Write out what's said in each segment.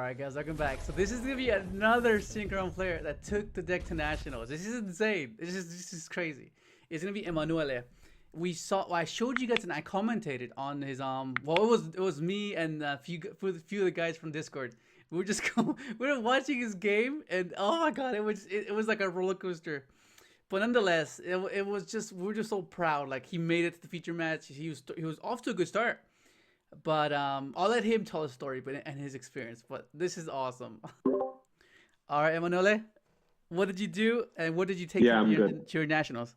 Alright guys, welcome back. So this is gonna be another Synchron player that took the deck to nationals. This is insane. This is crazy. It's gonna be Emanuele. I showed you guys and I commentated on his well it was me and a few of the guys from Discord. We were just we were watching his game and oh my god, it was like a roller coaster. But nonetheless, it was just we were just so proud. Like he made it to the feature match. He was off to a good start. But I'll let him tell his story and his experience. But this is awesome. All right, Emanuele, what did you do and what did you take to your nationals?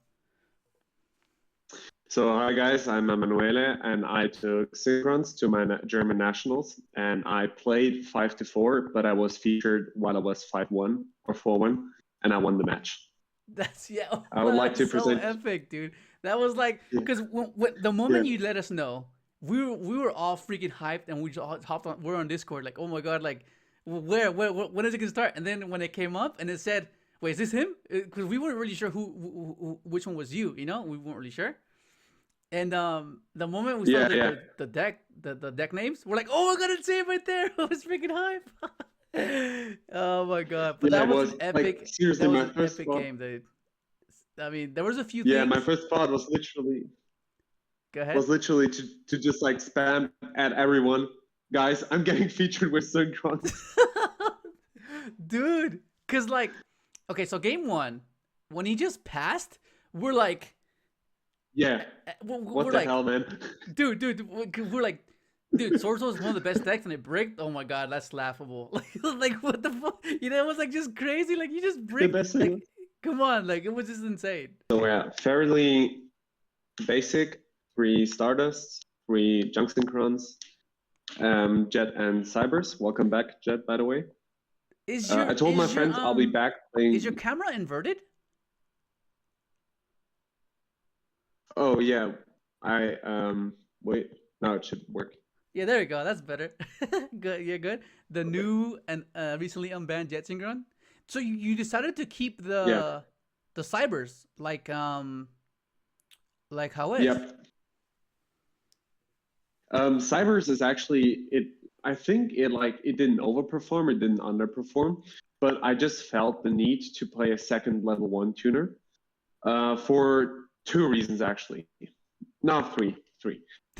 So hi guys, I'm Emanuele and I took Synchrons to my German nationals and I played 5-4, but I was featured while I was 5-1 or 4-1 and I won the match. That's I would like to present. So epic, dude. That was like because the moment you let us know. We were all freaking hyped and we just hopped on. We're on Discord like, oh my god, like where when is it gonna start? And then when it came up and it said, wait, is this him? Because we weren't really sure which one was you. You know, we weren't really sure. And the moment we saw the deck names, we're like, oh my god, it's him right there. I was freaking hype. Oh my god, but that was an epic. Like, seriously, that was an epic game, dude. I mean, there was a few. Yeah, things. my first thought was literally. Go ahead. Was literally to just like spam at everyone. Guys, I'm getting featured with Synchron. Dude, because like, okay, so game one, when he just passed, we're like, yeah, what the hell, man? Dude, we're like, dude, Sorso is one of the best decks and it bricked. Oh my god, that's laughable. Like what the fuck? You know, it was like just crazy. Like you just bricked. Like, come on, like it was just insane. So yeah, fairly basic. 3 Stardusts, 3 Junk Synchrons, Jet and Cybers. Welcome back, Jet, by the way. I told my friends I'll be back playing. Is your camera inverted? Oh yeah, wait. Now it should work. Yeah, there we go. That's better. Good. Yeah, good. The new and recently unbanned Jet Synchron. So you decided to keep the Cybers like how it? Yep. Cybers is actually I think it didn't overperform, it didn't underperform, but I just felt the need to play a second level 1 tuner for 2 reasons actually. No, three.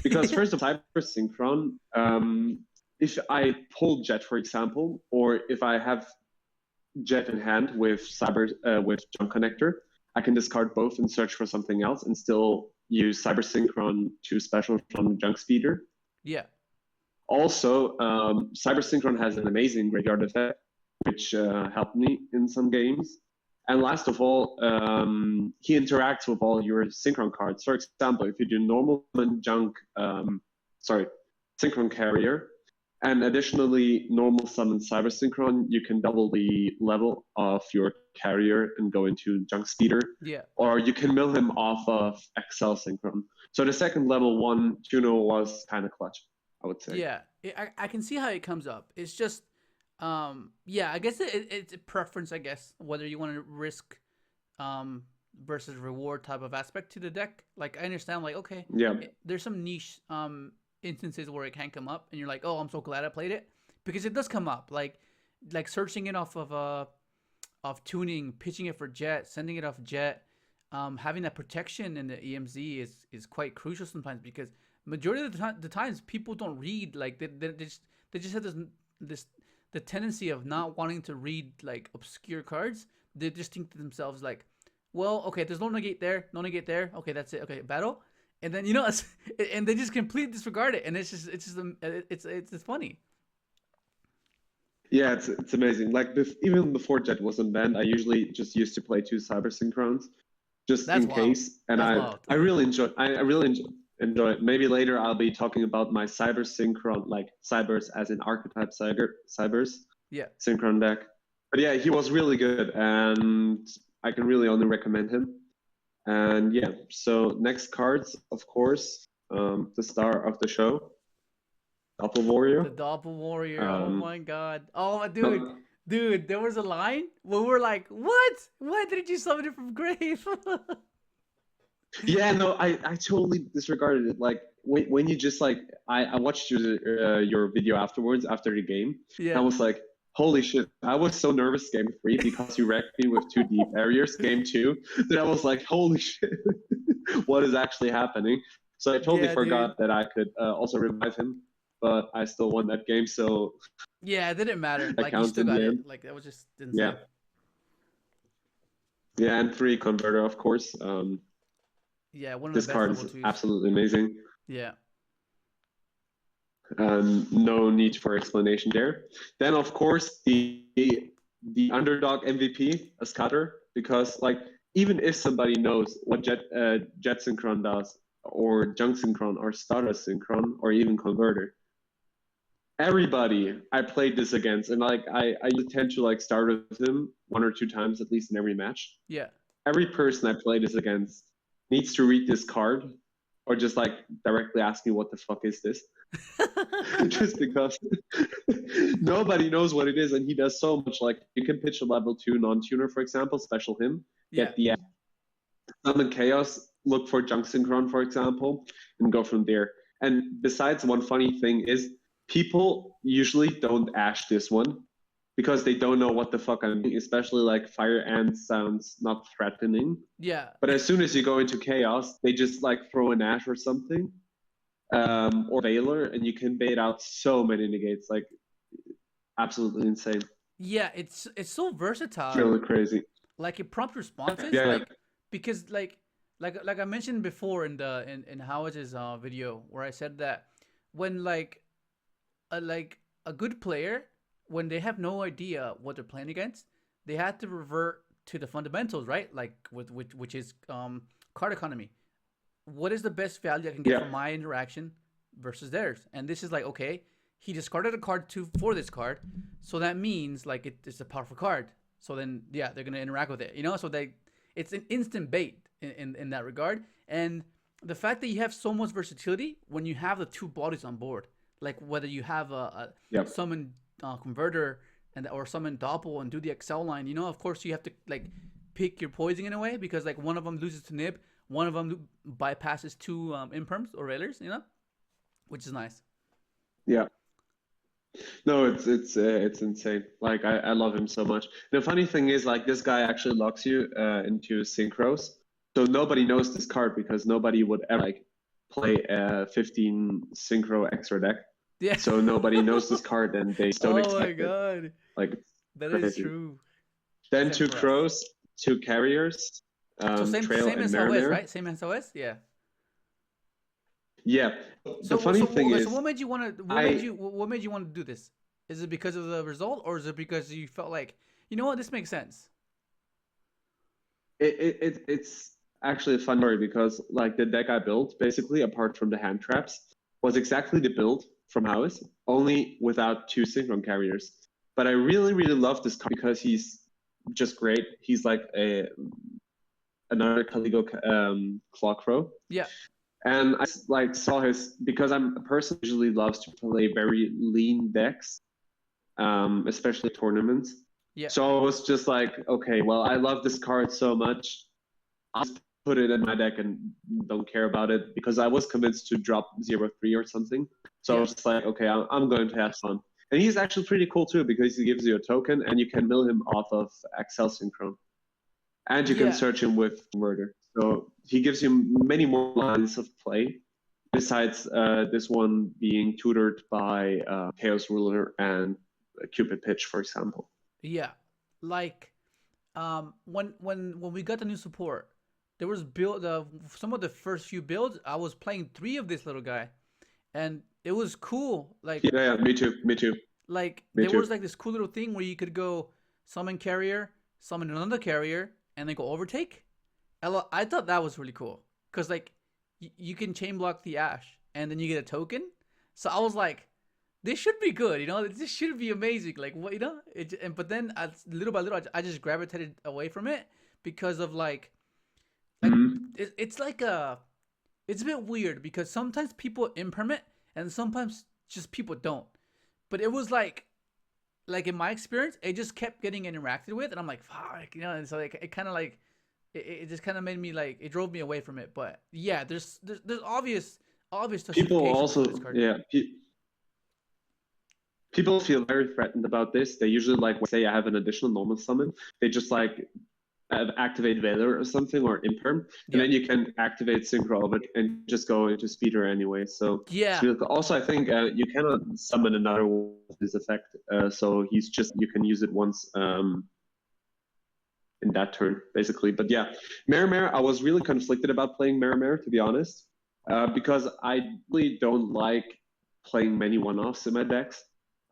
Because first of all, Cybers Synchron, if I pull Jet, for example, or if I have Jet in hand with Cybers with Jump Connector, I can discard both and search for something else and still use Cyber Synchron to special from Junk Speeder. Yeah. Also, Cyber Synchron has an amazing graveyard effect, which helped me in some games. And last of all, he interacts with all your Synchron cards. For example, if you do normal and Junk, Synchron Carrier, and additionally normal summon Cyber Synchron, you can double the level of your carrier and go into Junk Speeder. Yeah. Or you can mill him off of XL Synchron. So the second level 1 tuner was kind of clutch, I would say. Yeah, I can see how it comes up. It's just, yeah, I guess it's a preference, I guess, whether you want to risk versus reward type of aspect to the deck. Like, I understand, like, okay, yeah, there's some niche instances where it can't come up and you're like, oh, I'm so glad I played it, because it does come up, like searching it off of tuning, pitching it for Jet, sending it off Jet, having that protection in the EMZ is quite crucial sometimes, because majority of the times people don't read, like they just have the tendency of not wanting to read like obscure cards. They just think to themselves like, well, okay, there's no negate there, okay, that's it, okay, battle. And then, you know, and they just completely disregard it, and it's funny. Yeah, it's amazing. Like even before Jet wasn't banned, I usually just used to play 2 Cyber Synchrons, just in case. And I really enjoy it. Maybe later I'll be talking about my Cyber Synchron, like Cybers as an archetype Cybers. Yeah. Synchron deck. But yeah, he was really good, and I can really only recommend him. And yeah, so next cards, of course, the star of the show, Doppel Warrior. The Doppel Warrior. Oh my god. Oh, dude, there was a line where we're like, what? Why didn't you summon it from grave? Yeah, no, I totally disregarded it. Like when you just like I watched your video afterwards after the game. Yeah. I was like, holy shit! I was so nervous game 3 because you wrecked me with 2 deep barriers. Game 2, that I was like, holy shit, what is actually happening? So I totally Yeah, dude. forgot that I could also revive him, but I still won that game, so Yeah, it didn't matter. that Like you counts still in got the end. it. Like that was just Yeah, insane. yeah, and 3 converter, of course. Yeah, one of the This best card level is twos. absolutely amazing. Yeah. No need for explanation there. Then, of course, the underdog MVP, a scatter, because like even if somebody knows what Jet Synchron does, or Junk Synchron, or Starter Synchron, or even Converter, everybody I played this against, and like I tend to like start with him 1 or 2 times at least in every match. Yeah. Every person I play this against needs to read this card, or just like directly ask me what the fuck is this. Just because nobody knows what it is, and he does so much. Like you can pitch a level 2 non-tuner, for example, special him, Yeah. get the summon chaos, look for junk synchron, for example, and go from there. And besides, one funny thing is people usually don't ash this one because they don't know what the fuck I'm doing, especially like fire ant sounds not threatening. Yeah. But as soon as you go into chaos, they just like throw an ash or something, or Valor, and you can bait out so many negates, like absolutely insane. Yeah, it's so It's versatile. really crazy. Like it prompt responses, Yeah, like because like I mentioned before in the in Howard's video where I said that when like a good player, when they have no idea what they're playing against, they have to revert to the fundamentals, right? Like with which is card economy. What is the best value I can get yeah, from my interaction versus theirs? And this is like, okay, he discarded a card for this card, so that means like it's a powerful card. So then yeah, they're gonna interact with it, you know. So it's an instant bait in that regard. And the fact that you have so much versatility when you have the 2 bodies on board, like whether you have a yeah, summon converter and or summon doppel and do the Excel line, you know, of course you have to like pick your poison in a way because like one of them loses to nib, one of them bypasses 2 imperms or railers, you know, which is nice. yeah. No, it's insane. Like I love him so much. The funny thing is, like this guy actually locks you into synchros, so nobody knows this card because nobody would ever like play a 15 synchro extra deck. Yeah. So nobody knows this card, and they just don't Oh my expect it. god, Like it's that is crazy. true. Then Except 2 for us. crows, 2 carriers, So Trail same and as OS, Mariner. right? Same as OS, yeah. Yeah. The funny thing Okay. So is, what made you want to? I What made you want to do this? Is it because of the result, or is it because you felt like, you know what, this makes sense? it's actually a fun story because like the deck I built, basically apart from the hand traps, was exactly the build from House, only without 2 synchron carriers. But I really love this card because he's just great. He's like another Caligo Clawcrow. Yeah. And I like saw his, because I'm a person who usually loves to play very lean decks, especially tournaments. Yeah. So I was just like, okay, well, I love this card so much. I'll just put it in my deck and don't care about it because I was convinced to drop 0-3 or something. So I Yeah. was just like, okay, I'm going to have fun. And he's actually pretty cool too because he gives you a token and you can mill him off of Excel Synchron. And you can Yeah. search him with Murder. So he gives you many more lines of play besides this one being tutored by Chaos Ruler and Cupid Pitch, for example. Yeah. Like when we got the new support, there was build some of the first few builds. I was playing 3 of this little guy, and it was cool. Yeah, me too, me too, Like me there was too. like this cool little thing where you could go summon carrier, summon another carrier, and then go overtake. I thought that was really cool because like you can chain block the Ash and then you get a token. So I was like, this should be good, you know. This should be amazing. Like what, you know? But then little by little, I just gravitated away from it because of like Mm-hmm. it's like it's a bit weird because sometimes people impermit and sometimes just people don't. But it was like in my experience, it just kept getting interacted with, and I'm like, fuck, you know. And so like it kind of like it just kind of made me like it drove me away from it. But yeah, there's obvious obvious People justifications also, for this card. yeah, people feel very threatened about this. They usually like say I have an additional normal summon. They just like activate Valor or something or Imperm, and then you can activate Synchro of it and just go into Speeder anyway. So Yeah. really cool. Also, I think you cannot summon another one with this effect. So he's just you can use it once in that turn basically. But yeah, Mare, I was really conflicted about playing Mare to be honest, because I really don't like playing many one-offs in my decks.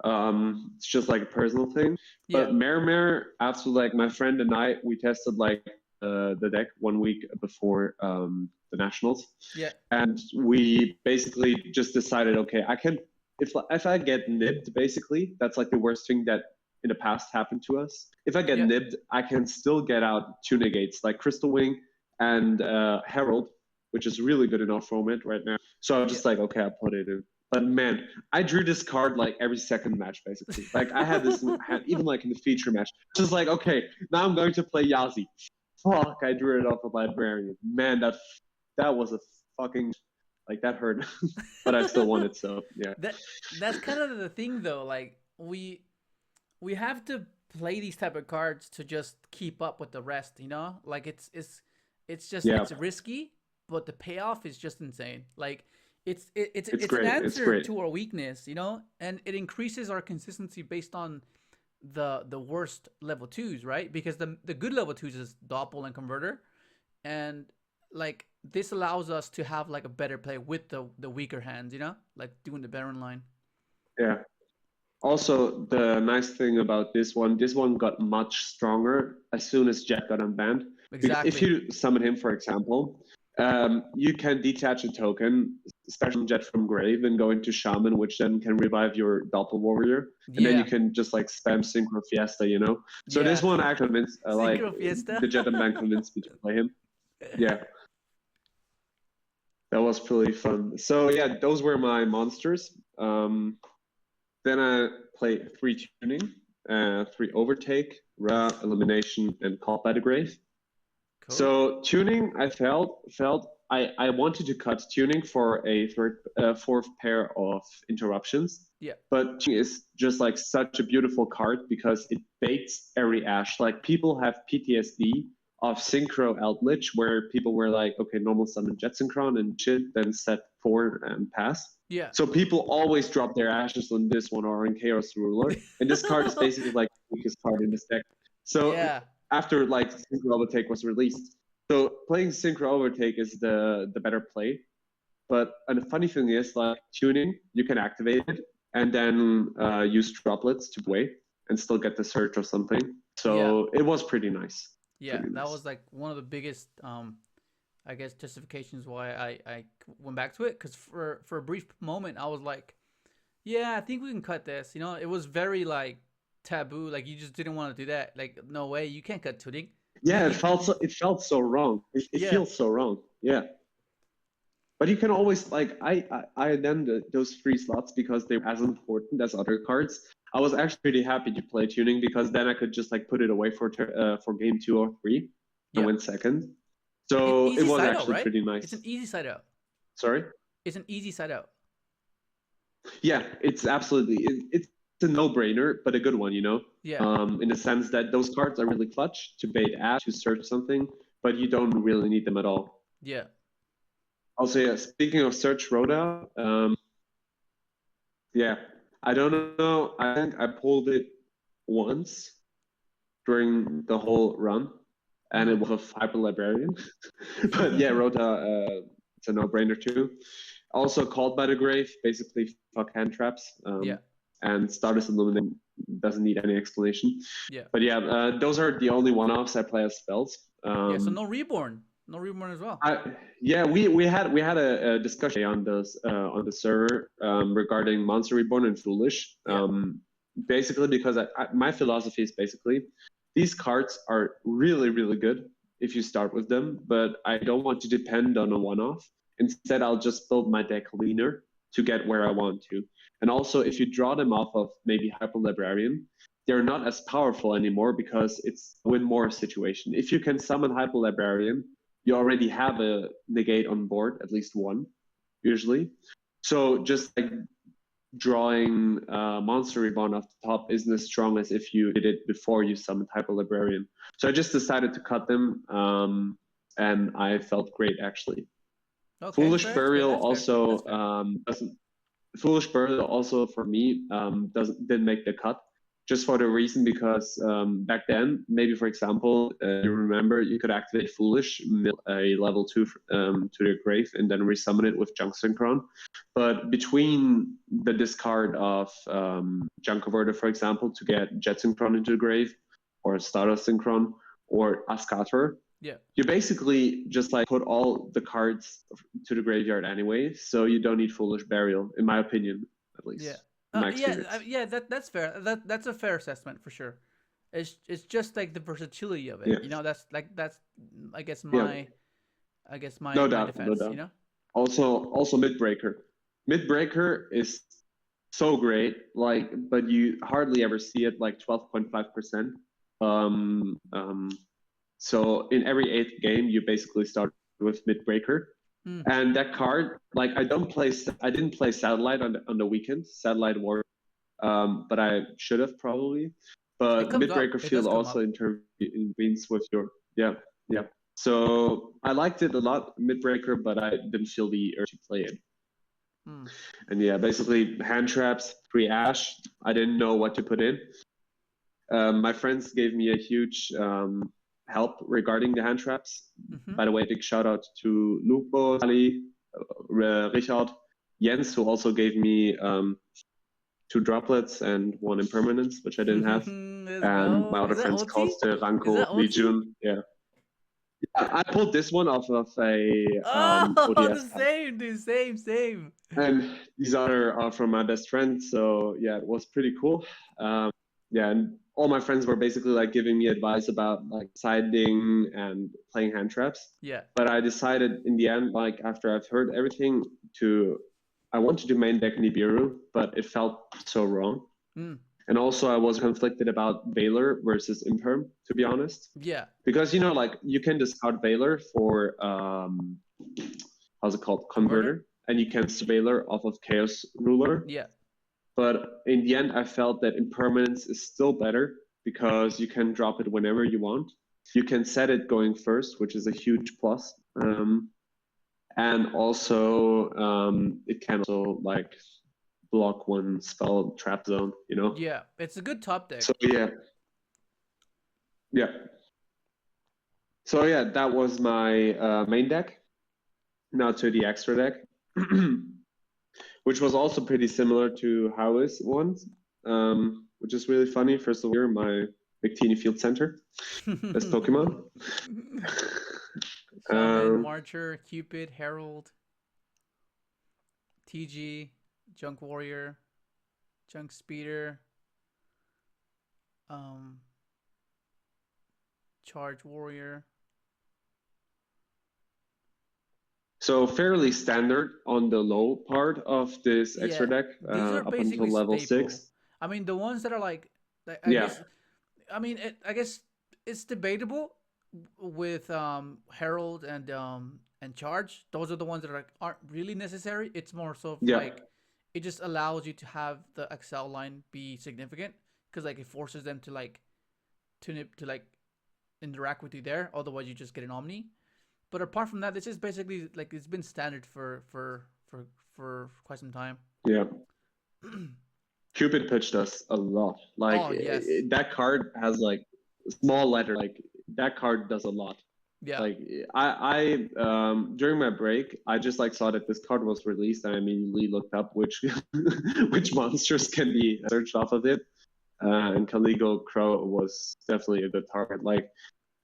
It's just like a personal thing. But Mare, after like my friend and I, we tested like the deck 1 week before the nationals. Yeah. And we basically just decided, okay, I can if I get nibbed, basically, that's like the worst thing that in the past happened to us. If I get nibbed, I can still get out 2 negates like Crystal Wing and Herald, which is really good in our format right now. So I'm just like, okay, I'll put it in. But man, I drew this card like every second match, basically. Like I had this, even like in the feature match. Just like, okay, now I'm going to play Yazi. Fuck, I drew it off a librarian. Man, that was a fucking, like that hurt. But I still won it, so yeah. That's kind of the thing though. Like we have to play these type of cards to just keep up with the rest, you know? Like it's just it's risky, but the payoff is just insane. Like it's an answer to our weakness, you know, and it increases our consistency based on the worst level 2s, right? Because the good level 2s is Doppel and Converter, and like this allows us to have like a better play with the weaker hands, you know, like doing the Baron line. Yeah. Also, the nice thing about this one got much stronger as soon as Jet got unbanned. Exactly. If you summon him, for example, you can detach a token, special Jet from Grave, and go into Shaman, which then can revive your Doppel Warrior. And then you can just like spam Synchro Fiesta, you know? So this one actually convinced, like, the Jet unbanned convinced me to play him. Yeah. That was pretty fun. So yeah, those were my monsters. Then I played 3 tuning, 3 overtake, Ra, elimination, and called by the grave. Cool. So tuning, I felt I wanted to cut tuning for a fourth pair of interruptions. Yeah. But tuning is just like such a beautiful card because it baits every Ash. Like people have PTSD of Synchro Eldritch, where people were like, okay, normal summon Jet Synchron and shit, then set 4 and pass. Yeah. So people always drop their ashes on this one or on Chaos Ruler, and this card is basically like the weakest card in this deck. So after like Synchro Overtake was released, so playing Synchro Overtake is the better play. But and the funny thing is, like tuning, you can activate it and then use droplets to wait and still get the search or something. So it was pretty nice. Yeah, that was like one of the biggest I guess justifications why I went back to it, because for a brief moment I was like, yeah, I think we can cut this, you know. It was very like taboo, like you just didn't want to do that, like no way, you can't cut tuning. Yeah, it felt so wrong. It feels so wrong. Yeah, but you can always like I then those 3 slots because they're as important as other cards. I was actually pretty happy to play tuning because then I could just like put it away for game 2 or 3 and win second. So it was actually right? pretty nice. It's an easy side out. Sorry? It's an easy side out. Yeah, it's absolutely it's a no-brainer, but a good one, you know? Yeah. In the sense that those cards are really clutch to bait Ash, to search something, but you don't really need them at all. Yeah. Also, yeah, speaking of search Rhoda, yeah, I don't know. I think I pulled it once during the whole run, and it was a Hyper Librarian. But yeah, Rhoda, it's a no-brainer too. Also called by the grave, basically fuck hand traps. And Stardust Illuminate doesn't need any explanation. Yeah. But yeah, those are the only one-offs I play as spells. Yeah, so no Reborn. No Reborn as well. Yeah, we had a discussion on the server regarding Monster Reborn and Foolish. Basically, because my philosophy is basically these cards are really, really good if you start with them, but I don't want to depend on a one-off. Instead, I'll just build my deck leaner to get where I want to. And also, if you draw them off of maybe Hyper Librarian, they're not as powerful anymore because it's a win more situation. If you can summon Hyper Librarian, you already have a negate on board, at least one. usually. So just like drawing Monster Reborn off the top isn't as strong as if you did it before you summoned Hyper Librarian. So I just decided to cut them, and I felt great actually. Okay, Foolish fair. That's fair. Burial That's fair. also That's fair. doesn't. Foolish Burial also for me didn't make the cut, just for the reason because back then, maybe for example, you remember you could activate Foolish, mill a level 2 to the grave, and then resummon it with Junk Synchron. But between the discard of Junk Converter, for example, to get Jet Synchron into the grave, or Stardust Synchron, or Ascator, Yeah. you basically just like put all the cards to the graveyard anyway, so you don't need Foolish Burial, in my opinion, at Yeah. least in my Yeah. experience. Yeah. That's fair. That's a fair assessment for sure. It's just like the versatility of it. Yeah, You know, that's I guess yeah, no my doubt, no defense. You doubt. know. Also Midbreaker. Midbreaker is so great, like, but you hardly ever see it, like 12.5%. Um, um, so in every eighth game, you basically start with Midbreaker. Mm. And that card, like I didn't play Satellite on the weekend, Satellite War, but I should have probably. It But comes up. Midbreaker It does feel come also up. intervenes with your yeah. So I liked it a lot, Midbreaker, but I didn't feel the urge to play it. Mm. And yeah, basically hand traps, 3 Ash. I didn't know what to put in. My friends gave me a huge help regarding the hand traps. Mm-hmm. By the way, big shout out to Lupo, Ali, Richard, Jens, who also gave me 2 droplets and 1 impermanence, which I didn't have. Let's And my go. other Is that friends, OT? Koste, Is Ranko, that OT? Lijun. Yeah. I pulled this one off of a Oh, ODS the pack. same, dude. Same. And these other are from my best friend. So yeah, it was pretty cool. Yeah, and all my friends were basically like giving me advice about like siding and playing hand traps. Yeah. But I decided in the end, like after I've heard everything, I wanted to main deck Nibiru, but it felt so wrong. Mm. And also I was conflicted about Valor versus Imperm, to be honest. Yeah. Because like you can discard Valor for how's it called? Converter. And you can Valor off of Chaos Ruler. Yeah. But in the end I felt that Impermanence is still better because you can drop it whenever you want. You can set it going first, which is a huge plus. And also it can also like block one spell trap zone, Yeah. It's a good top deck. So yeah. So yeah, that was my main deck. Now to the extra deck, which was also pretty similar to Howie's ones, which is really funny. First of all, my Victini Field Center, best Pokemon. Shaman, Marcher, Cupid, Herald, TG, Junk Warrior, Junk Speeder, Charge Warrior. So fairly standard on the low part of this extra deck, These are up basically until level staple. 6. I mean, the ones that are like I guess. I mean, I guess it's debatable with Herald and Charge. Those are the ones that aren't really necessary. It's more so like it just allows you to have the Excel line be significant because like it forces them to like to like interact with you there. Otherwise, you just get an Omni. But apart from that, this is basically like it's been standard for quite some time. Yeah. Cupid pitched us a lot. Like that card has like a small letter. Like that card does a lot. Yeah. Like I during my break, I just like saw that this card was released, and I immediately looked up which which monsters can be searched off of it. And Caligo Crow was definitely a good target. Like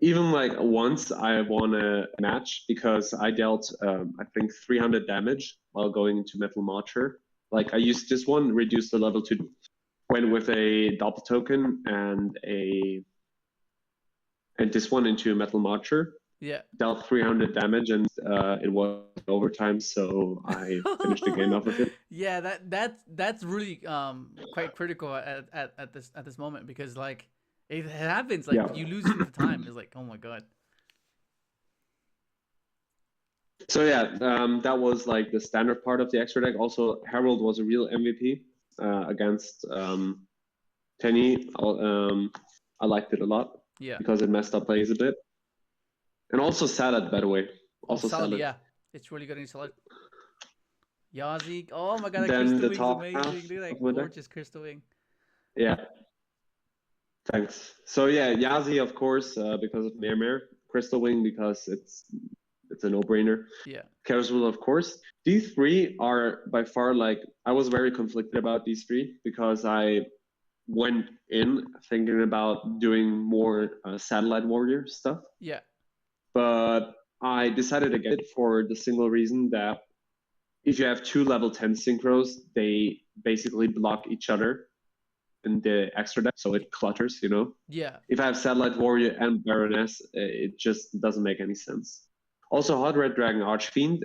even like once I won a match because I dealt I think 300 damage while going into Metal Marcher. Like I used this one, reduced the level to, went with a Doppel token and this one into a Metal Marcher. Yeah. Dealt 300 damage and it was overtime, so I finished the game off of it. Yeah, that's really quite critical at this moment because like it happens like you lose it at the time. It's like, oh my god. So yeah, that was like the standard part of the extra deck. Also, Herald was a real MVP against Tenny. I liked it a lot Yeah. because it messed up plays a bit. And also Salad, by the way. Oh, Also Salad, Salad. yeah. It's really good in Salad. Yazi. Oh my god, that Then Crystal the Wing's top half amazing. Look at of that my deck. gorgeous Crystal Wing. Yeah, thanks. So yeah, Yazi, of course, because of Mare. Crystal Wing, because it's a no-brainer. Yeah. Carousel, of course. These three are by far like I was very conflicted about these three because I went in thinking about doing more satellite warrior stuff, Yeah. but I decided against it for the single reason that if you have two level 10 synchros, they basically block each other in the extra deck, so it clutters, you know. Yeah. If I have Satellite Warrior and Baroness, it just doesn't make any sense. Also, Hot Red Dragon Archfiend,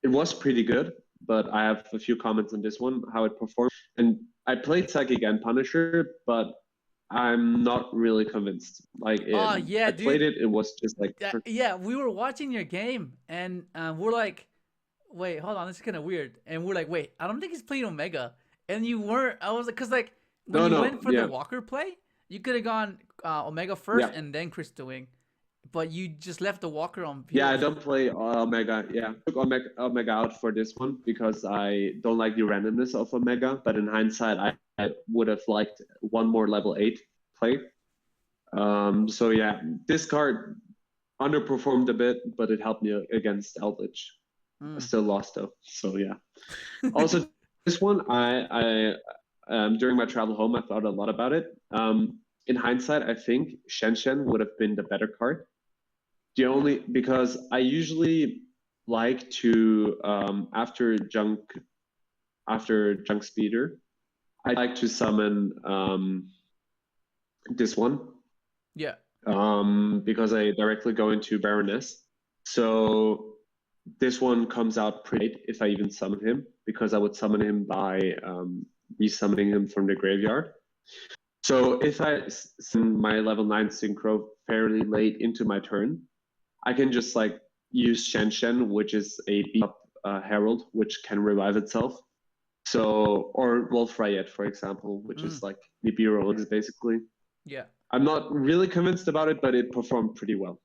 it was pretty good, but I have a few comments on this one, how it performed. And I played Psychic and Punisher, but I'm not really convinced. Like, Oh yeah, I played dude. it, it was just like. Yeah, we were watching your game and we're like, wait, hold on, this is kind of weird. And we're like, wait, I don't think he's playing Omega. And you weren't. I was like, cause like when No, you no, went for the yeah, Walker play, you could have gone Omega first yeah. and then Crystal Wing, but you just left the Walker on Yeah, I field. don't play Omega. Yeah, I took Omega out for this one because I don't like the randomness of Omega. But in hindsight, I would have liked one more level 8 play. So yeah, this card underperformed a bit, but it helped me against Eldritch. I Mm. still lost though. So yeah. Also, this one, I during my travel home, I thought a lot about it. In hindsight, I think Shen would have been the better card. The only because I usually like to after junk speeder, I like to summon this one Yeah. because I directly go into Baroness. So this one comes out pretty late if I even summon him because I would summon him by resummoning him from the graveyard. So if I send my level 9 synchro fairly late into my turn, I can just like use Shen, which is a beat up herald, which can revive itself. So, or Wolf Ryet, for example, which is like Nibiru basically. Yeah. I'm not really convinced about it, but it performed pretty well.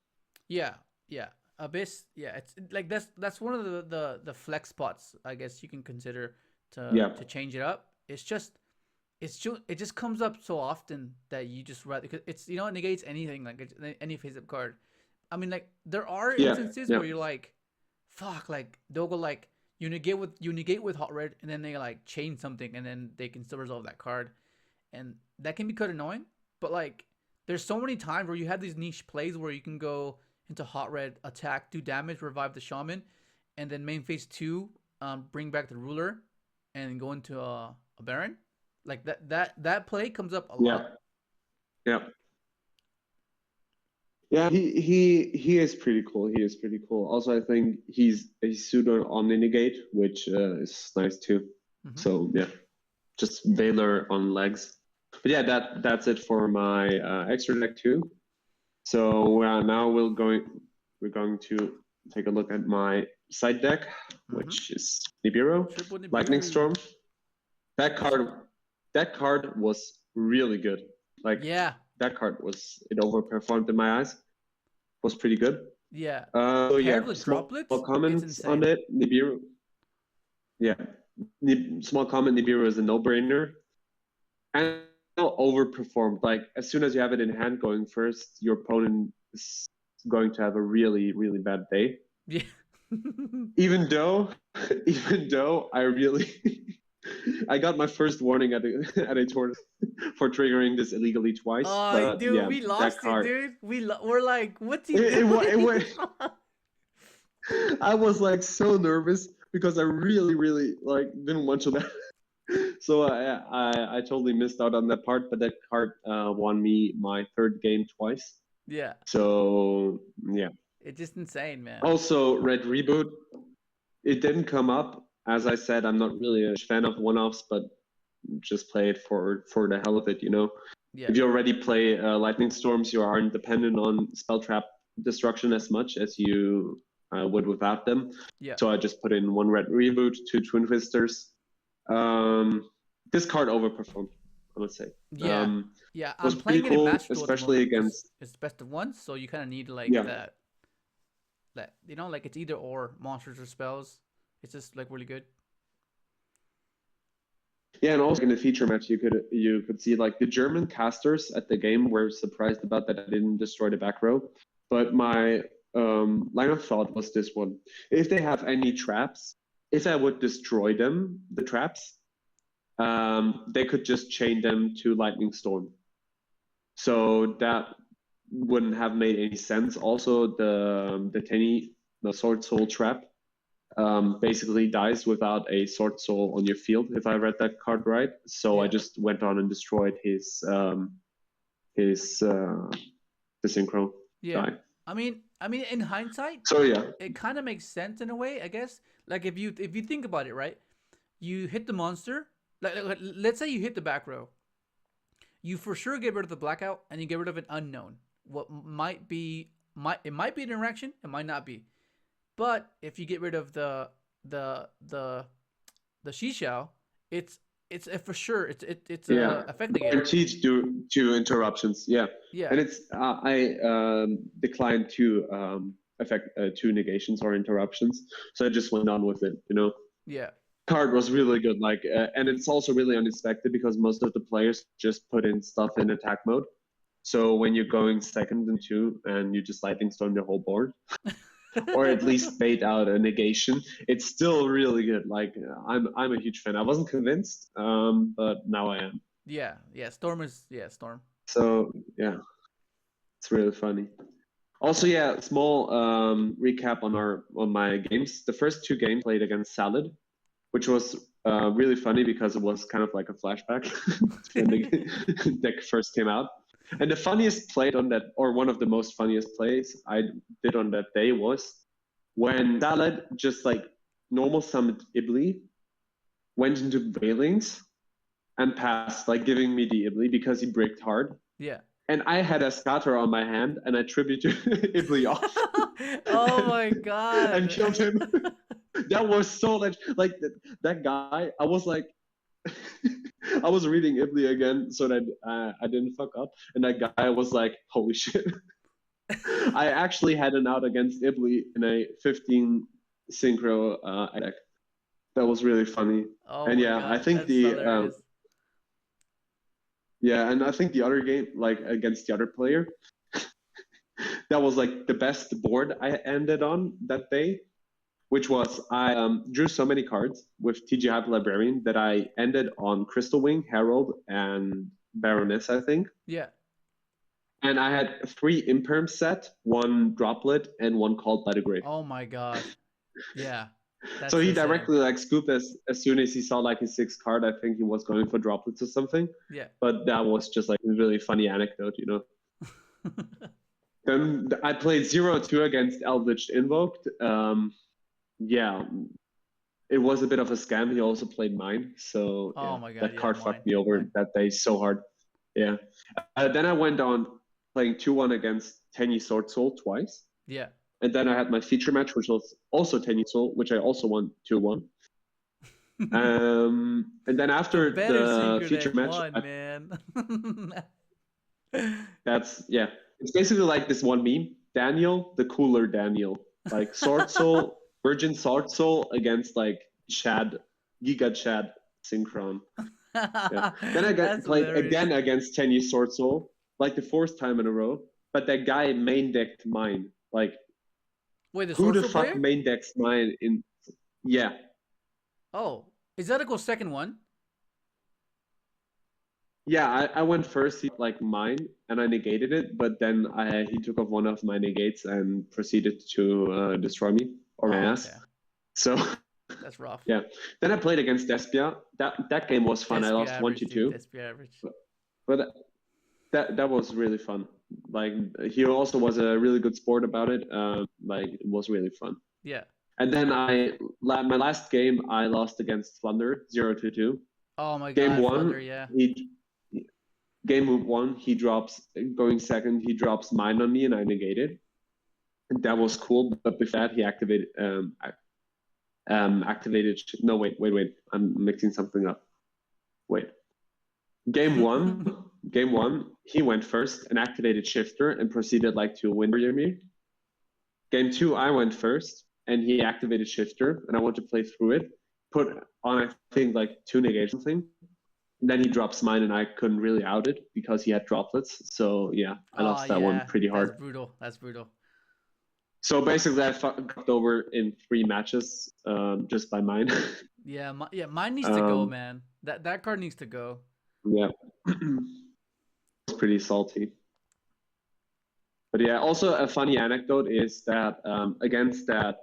Yeah. Yeah. Abyss. Yeah. It's like that's one of the flex spots I guess you can consider Yeah. to change it up. It just comes up so often that you just rather because it's it negates anything like any face up card. I mean, like there are Yeah. instances Yeah. where you're like, fuck, like they'll go like you negate with hot red, and then they like chain something, and then they can still resolve that card, and that can be kind of annoying. But like, there's so many times where you have these niche plays where you can go into hot red, attack, do damage, revive the shaman, and then main phase two, bring back the ruler, and go into a baron. Like that play comes up a Yeah. lot. Yeah. Yeah, he is pretty cool. He is pretty cool. Also, I think he's a pseudo omni-negate, which is nice too. Mm-hmm. So yeah, just Valor on legs. But yeah, that's it for my extra deck too. So now we're going to take a look at my side deck, which is Nibiru, Triple Lightning Nibiru. Storm. That card was really good. Like Yeah. that card it overperformed in my eyes. Was pretty good. Yeah. So Paired yeah, with small droplets, it's comments on insane. it. Nibiru. Yeah, small comment. Nibiru is a no-brainer and overperformed. Like as soon as you have it in hand going first, your opponent is going to have a really, really bad day. Yeah. Even though I really I got my first warning at a tournament for triggering this illegally twice. Oh, But dude, yeah, we that lost it, card. dude. We're like, what's he It doing? went. I was like so nervous because I really, really like didn't want to that. So I totally missed out on that part, but that card won me my third game twice. Yeah. So yeah. It's just insane, man. Also, Red Reboot, it didn't come up. As I said, I'm not really a fan of one-offs, but just play it for the hell of it, you know. Yeah. If you already play Lightning Storms, you aren't dependent on spell trap destruction as much as you would without them. Yeah. So I just put in 1 red reboot, 2 twin twisters. This card overperformed, I would say. Yeah. Yeah. Was I'm pretty playing it in cool, Master Duel at the especially moment because against it's best of one, so you kind of need like yeah. that you know, like it's either or monsters or spells. It's just like really good. Yeah, and also in the feature match, you could see like the German casters at the game were surprised about that I didn't destroy the back row. But my line of thought was this one: if they have any traps, if I would destroy them, the traps, they could just chain them to Lightning Storm. So that wouldn't have made any sense. Also, the Tenny, the Sword Soul trap, basically dies without a Sword Soul on your field, if I read that card right. So I Yeah. just went on and destroyed his the Synchron Yeah. guy. I mean, in hindsight, So yeah, it kind of makes sense in a way, I guess. Like if you think about it, right? You hit the monster. Like let's say you hit the back row. You for sure get rid of the blackout, and you get rid of an unknown. What might be it might be an interaction, it might not be. But if you get rid of the Shishao, it's for sure it's yeah, a effect negator. guaranteed to interruptions. Yeah, Yeah. and it's I declined to affect 2 negations or interruptions, so I just went on with it. You know. Yeah. Card was really good, like, and it's also really unexpected because most of the players just put in stuff in attack mode. So when you're going second and 2 and you just lightning storm the whole board, or at least bait out a negation, it's still really good. Like I'm a huge fan. I wasn't convinced, but now I am. Yeah. Yeah. Storm is Storm. So yeah, it's really funny. Also, yeah, small recap on my games. The first 2 games played against Salad, which was really funny because it was kind of like a flashback when the deck first came out. And the funniest play on that, or one of the most funniest plays I did on that day was when Salad just like normal summoned Ibli, went into Veilings, and passed, like giving me the Ibli because he bricked hard. Yeah. And I had a scatter on my hand, and I tributed Ibli off. Oh my and god. killed him. That was so like that guy. I was like, I was reading Ibli again so that I didn't fuck up, and that guy was like, "Holy shit!" I actually had an out against Ibli in a 15 synchro deck. That was really funny. Oh And my yeah, I god. think That's hilarious. and I think the other game, like against the other player, that was like the best board I ended on that day, which was I drew so many cards with TG Hyper Librarian that I ended on Crystal Wing, Herald, and Baroness, I think. Yeah. And I had 3 imperm set, 1 droplet, and 1 called by the grave. Oh my god. Yeah. That's So he insane. directly like scooped as soon as he saw like his 6th card. I think he was going for droplets or something. Yeah. But that was just like a really funny anecdote, you know. Then I played 0-2 against Eldritch Invoked. Yeah, it was a bit of a scam. He also played mine, so Oh yeah, my god. that Yeah, card mine. fucked me over that day so hard. Yeah. Then I went on playing 2-1 against Tenyi Sword Soul twice. Yeah. And then I had my feature match, which was also Tenyi Soul, which I also won 2-1. And then after better the synchro feature deck match, won, man. that's yeah. It's basically like this one meme: Daniel, the cooler Daniel, like Sword Soul, Virgin Sword Soul against like Chad, Giga Chad Synchron. Yeah. Then I played hilarious. again against Tenyi Sword Soul, like the 4th time in a row. But that guy main decked mine. Like, Wait, the who the Sword fuck player? main decks mine in? Yeah. Oh, is that a go second one? Yeah, I went first, he like mine, and I negated it, but then he took off one of my negates and proceeded to destroy me or my ass. Okay. So That's rough. yeah. Then I played against Despia. That game was fun. I Despia lost average, 1-2, dude, Despia average. but that was really fun. Like he also was a really good sport about it. Like it was really fun. Yeah. And then my last game I lost against Thunder 0-2. Oh my god. Game 1, Thunder, yeah. Game 1, he drops going second. He drops mine on me, and I negate it. And that was cool. But before that, he activated no, wait, I'm mixing something up. Wait, game one, he went first and activated shifter and proceeded like to win me. Game two, I went first and he activated shifter and I want to play through it, put on I think like 2 negation thing, and then he drops mine and I couldn't really out it because he had droplets. So yeah, I lost that one pretty hard. That's brutal. So basically, I fucked over in 3 matches just by mine. Yeah, mine needs to go, man. That card needs to go. Yeah, it's pretty salty. But yeah, also a funny anecdote is that against that,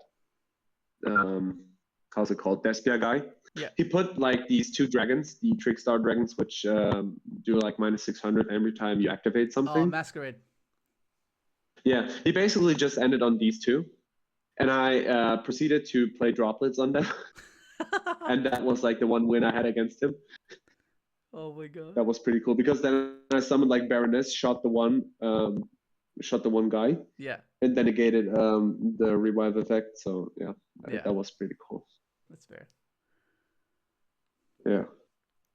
how's it called, Despia guy. Yeah. He put like these 2 dragons, the Trickstar dragons, which do like -600 every time you activate something. Oh, Masquerade. Yeah, he basically just ended on these 2. And I proceeded to play droplets on them. And that was like the one win I had against him. Oh my god. That was pretty cool because then I summoned like Baroness, shot the one guy. Yeah. And then negated the revive effect. So yeah, that was pretty cool. That's fair. Yeah.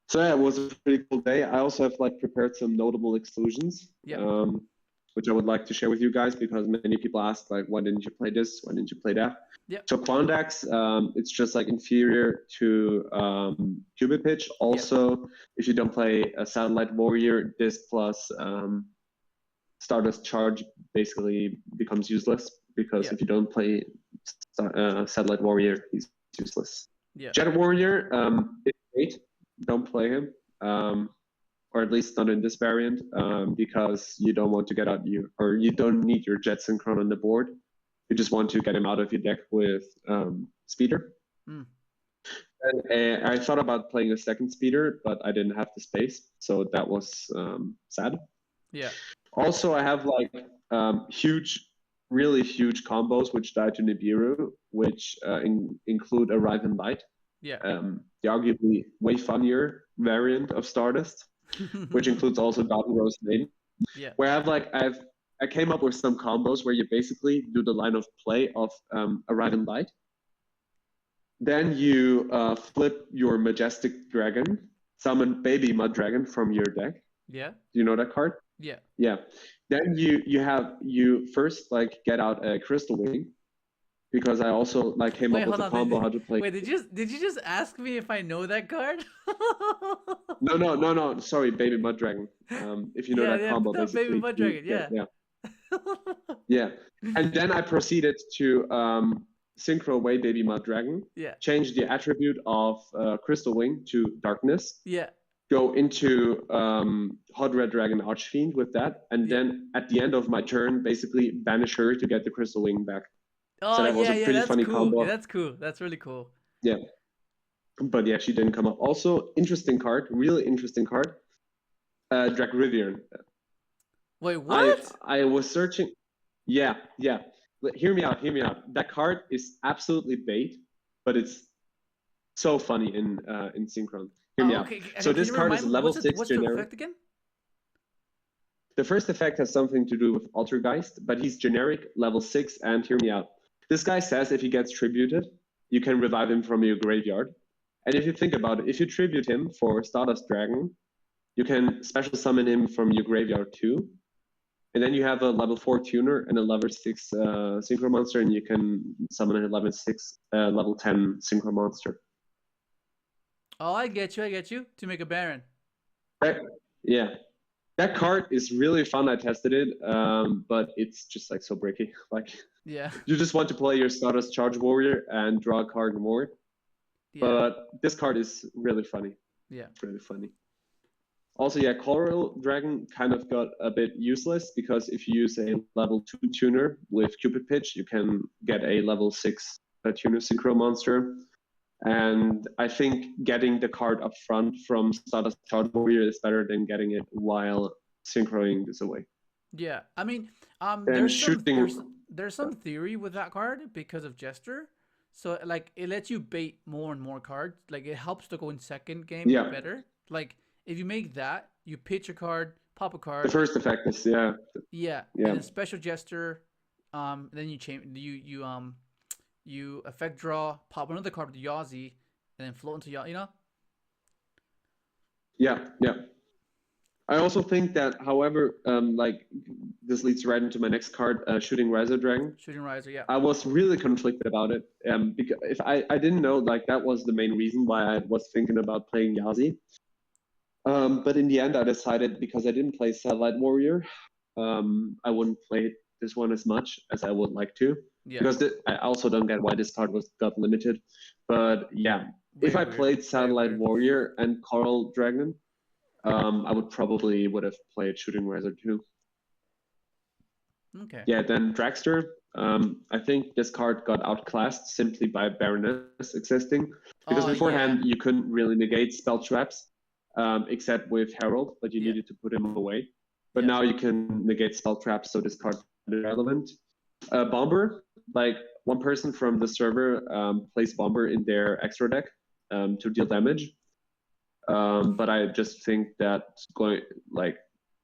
So yeah, it was a pretty cool day. I also have like prepared some notable exclusions. Yeah. Which I would like to share with you guys because many people ask like, why didn't you play this? Why didn't you play that? Yeah. So Quandax, it's just like inferior to Cupid Pitch. Also, if you don't play a Satellite Warrior, this plus Stardust Charge basically becomes useless because if you don't play Satellite Warrior, he's useless. Yeah. Jet Warrior, it's great. Don't play him. Or at least not in this variant, because you don't want to get out you don't need your Jet Synchron on the board. You just want to get him out of your deck with Speeder. Mm. And I thought about playing a second Speeder, but I didn't have the space, so that was sad. Yeah. Also, I have like really huge combos which die to Nibiru, which include Arrive and Light. Yeah. The arguably way funnier variant of Stardust. Which includes also Golden Rose Maiden. Yeah. Where I came up with some combos where you basically do the line of play of Arrive and Light. Then you flip your Majestic Dragon, summon Baby Mud Dragon from your deck. Yeah. Do you know that card? Yeah. Yeah. Then you first like get out a Crystal Wing. Because I also like came up with a combo how to play. Wait, did you just ask me if I know that card? No. Sorry, Baby Mud Dragon. If you know that combo, basically. Baby Mud Dragon, yeah. Yeah. And then I proceeded to synchro away Baby Mud Dragon. Yeah. Change the attribute of Crystal Wing to Darkness. Yeah. Go into Hot Red Dragon Archfiend with that, and then at the end of my turn, basically banish her to get the Crystal Wing back. Oh, so that was a pretty funny cool. combo. Yeah, that's cool. That's really cool. Yeah. But yeah, she didn't come up. Also, interesting card, really interesting card. Dragrivian. Wait, what? I was searching. Yeah. Hear me out. That card is absolutely bait, but it's so funny in Synchron. Hear me out. So this card is level 6 what's generic. The effect again? The first effect has something to do with Altergeist, but he's generic, level 6, and hear me out. This guy says if he gets tributed, you can revive him from your graveyard. And if you think about it, if you tribute him for Stardust Dragon, you can special summon him from your graveyard too. And then you have a level 4 tuner and a level 6 Synchro Monster, and you can summon a level 6, level 10 Synchro Monster. Oh, I get you. To make a Baron. Yeah. That card is really fun. I tested it, but it's just like so bricky. Like, yeah, you just want to play your Stardust Charge Warrior and draw a card more. Yeah. But this card is really funny. Yeah, really funny. Also, yeah, Coral Dragon kind of got a bit useless because if you use a level 2 tuner with Cupid Pitch, you can get a level 6 tuner Synchro Monster. And I think getting the card up front from Stardust Charge Warrior is better than getting it while synchroing this away. Yeah, I mean, there's some theory with that card because of Gesture. So like it lets you bait more and more cards. Like it helps to go in second game better. Like if you make that, you pitch a card, pop a card. The first effect is Yeah. And then special Gesture, Then you effect draw, pop another card with Yazi, and then float into Yazi. You know? Yeah, yeah. I also think that, however, like this leads right into my next card, Shooting Riser Dragon. Shooting Riser, yeah. I was really conflicted about it, because if I didn't know, like that was the main reason why I was thinking about playing Yazi. But in the end, I decided, because I didn't play Satellite Warrior, I wouldn't play this one as much as I would like to, Yeah. because I also don't get why this card got limited. But yeah, if Very I weird. played Very Satellite weird. Warrior and Coral Dragon, I would have played Shooting Razor too. Okay. Yeah, then Dragster. I think this card got outclassed simply by Baroness existing, because Oh yeah. beforehand you couldn't really negate spell traps, except with Herald, but you Yeah. needed to put him away. But Yeah. now you can negate spell traps, so this card is relevant. Bomber, like one person from the server plays Bomber in their extra deck to deal damage. But I just think that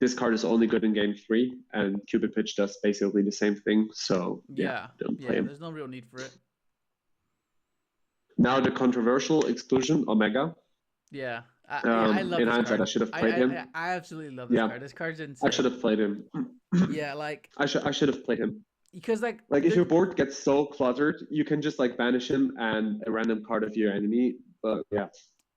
this card is only good in game 3, and Cupid Pitch does basically the same thing. So yeah, Yeah. don't play Yeah. him. There's no real need for it. Now the controversial exclusion, Omega. Yeah. I love In this hindsight, card. I should have played him. I absolutely love this Yeah, card. This card's I should insane. have played him. Yeah, like I should have played him. because Like if your board gets so cluttered, you can just like banish him and a random card of your enemy. But yeah,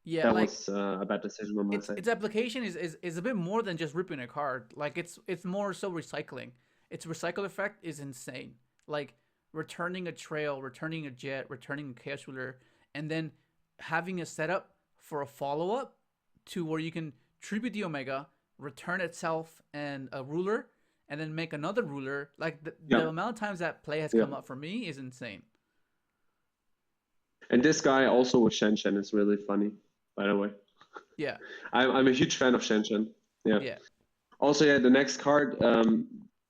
yeah, that like was a bad decision on my side. its application is a bit more than just ripping a card. Like it's more so recycling. Its recycle effect is insane. Like returning a trail, returning a jet, returning a chaos ruler, and then having a setup for a follow up to where you can tribute the Omega, return itself and a ruler, and then make another ruler. Like the amount of times that play has come up for me is insane. And this guy also with Shen Shen is really funny, by the way. Yeah. I'm a huge fan of Shen Shen. Yeah. Yeah. Also, yeah, the next card,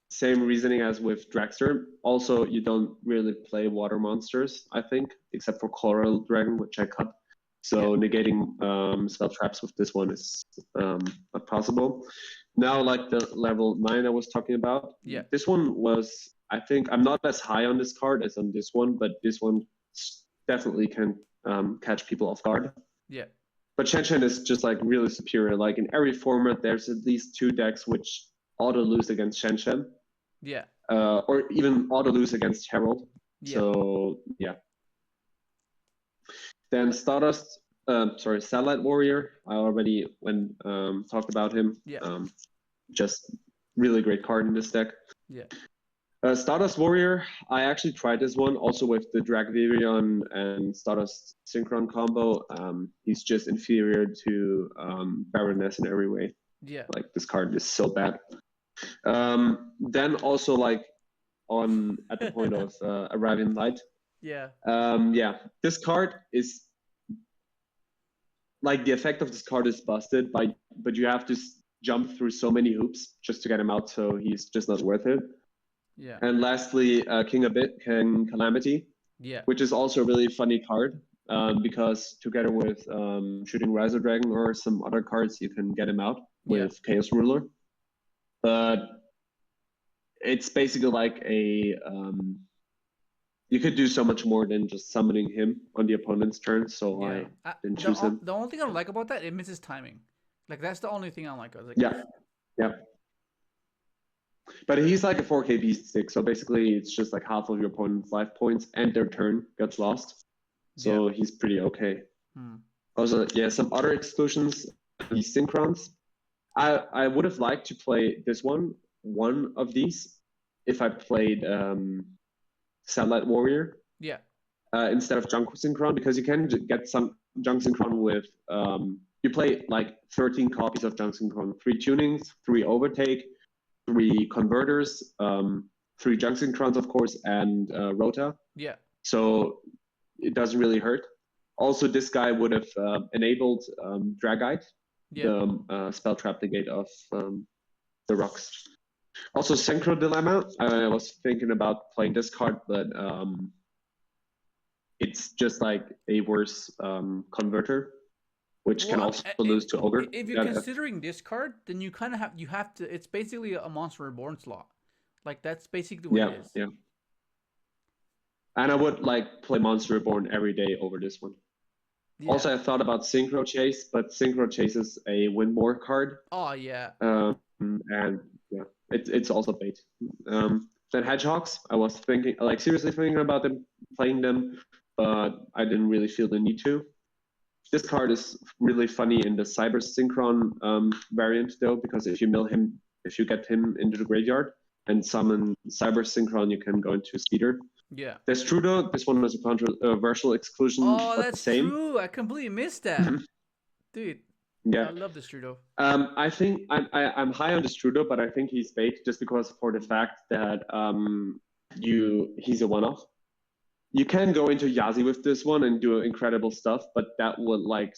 same reasoning as with Dragster. Also, you don't really play water monsters, I think, except for Coral Dragon, which I cut. So negating spell traps with this one is not possible. Now, like the level 9 I was talking about, this one was, I think, I'm not as high on this card as on this one, but this one definitely can catch people off guard. Yeah. But Shen Shen is just like really superior. Like in every format, there's at least 2 decks which auto lose against Shen Shen. Yeah. Or even auto lose against Herald. Yeah. So yeah. Then Stardust, Satellite Warrior. I already talked about him. Yeah. Just really great card in this deck. Yeah. Stardust Warrior, I actually tried this one also with the Dragvirion and Stardust Synchron combo. He's just inferior to Baroness in every way. Yeah. Like this card is so bad. Then also like at the point of Arabian Light. Yeah. This card is like the effect of this card is busted, but you have to jump through so many hoops just to get him out, so he's just not worth it. Yeah. And lastly, King Calamity, which is also a really funny card because together with Shooting Riser Dragon or some other cards, you can get him out with Chaos Ruler. But it's basically like you could do so much more than just summoning him on the opponent's turn, so I didn't choose him. The only thing I don't like about that, it misses timing. Like that's the only thing I don't like. I was like, yeah. But he's like a 4K beast stick, so basically it's just like half of your opponent's life points and their turn gets lost. So he's pretty okay. Also, some other exclusions, the Synchrons. I would have liked to play this one of these, if I played Satellite Warrior. Yeah. Instead of Junk Synchron, because you can get some Junk Synchron with you play like 13 copies of Junk Synchron, 3 tunings, 3 overtake, 3 converters, 3 Junk Synchrons, of course, and Rota. Yeah. So it doesn't really hurt. Also, this guy would have enabled Dragite, the spell trap negate of the rocks. Also, Synchro Dilemma. I was thinking about playing this card, but it's just like a worse converter, which can also lose to Ogre. If you're considering this card, then you kind of have to. It's basically a Monster Reborn slot. Like that's basically what it is. Yeah. And I would like play Monster Reborn every day over this one. Yeah. Also, I thought about Synchro Chase, but Synchro Chase is a win more card. Oh yeah. And yeah, it's also bait. Then Hedgehogs, I was thinking, like seriously thinking about them, playing them, but I didn't really feel the need to. This card is really funny in the Cyber Synchron variant though, because if you mill him, if you get him into the graveyard and summon Cyber Synchron, you can go into Speeder. Yeah. There's Trudeau. This one was a controversial exclusion, Oh, but that's the same. true. I completely missed that, dude. Yeah. I love this Trudeau. I think I'm high on this Trudeau, but I think he's bait just because for the fact that he's a one-off. You can go into Yazi with this one and do incredible stuff, but that would like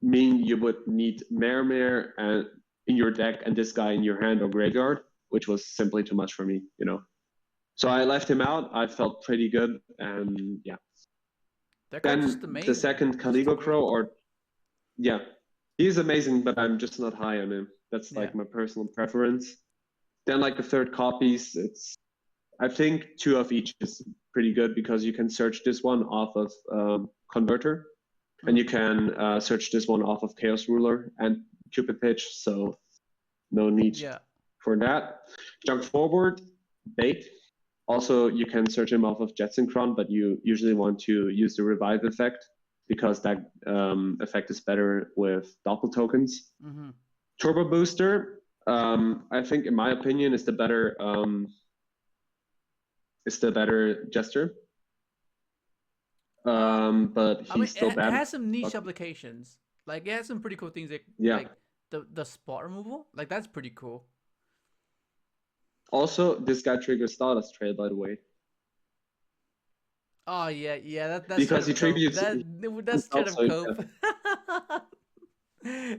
mean you would need Mare and in your deck and this guy in your hand or graveyard, which was simply too much for me, you know. So I left him out. I felt pretty good, and yeah. Then the second Caligo Crow, or yeah, he's amazing, but I'm just not high on him. That's like my personal preference. Then like the third copies, I think 2 of each is pretty good because you can search this one off of Converter, and you can search this one off of Chaos Ruler and Cupid Pitch, so no need for that. Junk Forward, bait. Also, you can search him off of Jet Synchron, but you usually want to use the Revive effect because that effect is better with Doppel tokens. Turbo Booster, I think, in my opinion, is the better Jester. But he's still bad. It has some niche applications. Like, it has some pretty cool things. Like the spot removal. Like, that's pretty cool. Also, this guy triggers Stardust Trail, by the way. Oh yeah, that's because he tributes. That's kind of cope.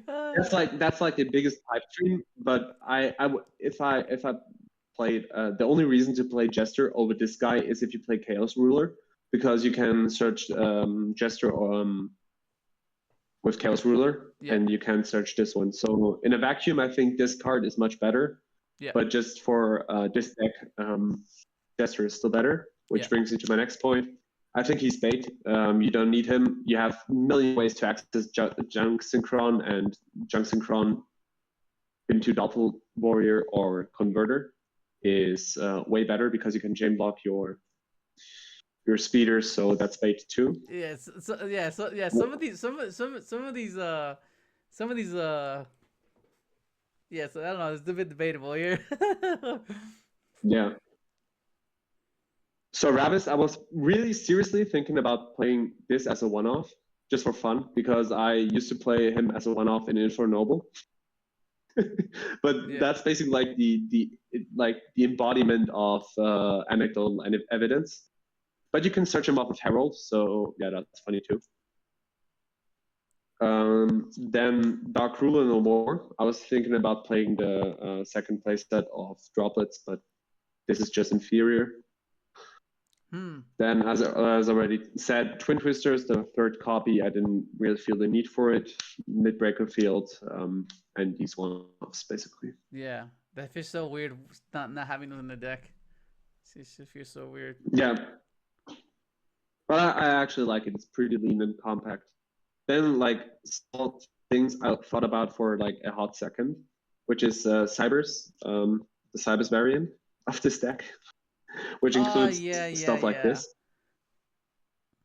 That's like the biggest pipe dream. But if I played the only reason to play Jester over this guy is if you play Chaos Ruler, because you can search Jester with Chaos Ruler, and you can search this one. So in a vacuum, I think this card is much better. But just for this deck, Jester is still better, which brings me to my next point. I think he's bait. You don't need him. You have a million ways to access Junk Synchron, and Junk Synchron into Doppel Warrior or Converter is way better because you can chain block your speeders, so that's bait too. Yes, some of these yes, I don't know, it's a bit debatable here. Yeah. So Ravis, I was really seriously thinking about playing this as a one-off, just for fun, because I used to play him as a one-off in Infer Noble. But that's basically like the embodiment of anecdotal evidence. But you can search him off of Herald, so yeah, that's funny too. Then Dark Ruler no more. I was thinking about playing the second playset of Droplets, but this is just inferior. Then, as already said, Twin Twisters, the third copy, I didn't really feel the need for it. Midbreaker Field, and these one-offs, basically. Yeah, that feels so weird not having them in the deck. It just feels so weird. Yeah. But I actually like it. It's pretty lean and compact. Then, like, small things I thought about for, like, a hot second, which is Cybers, the Cybers variant of this deck, which includes stuff like this.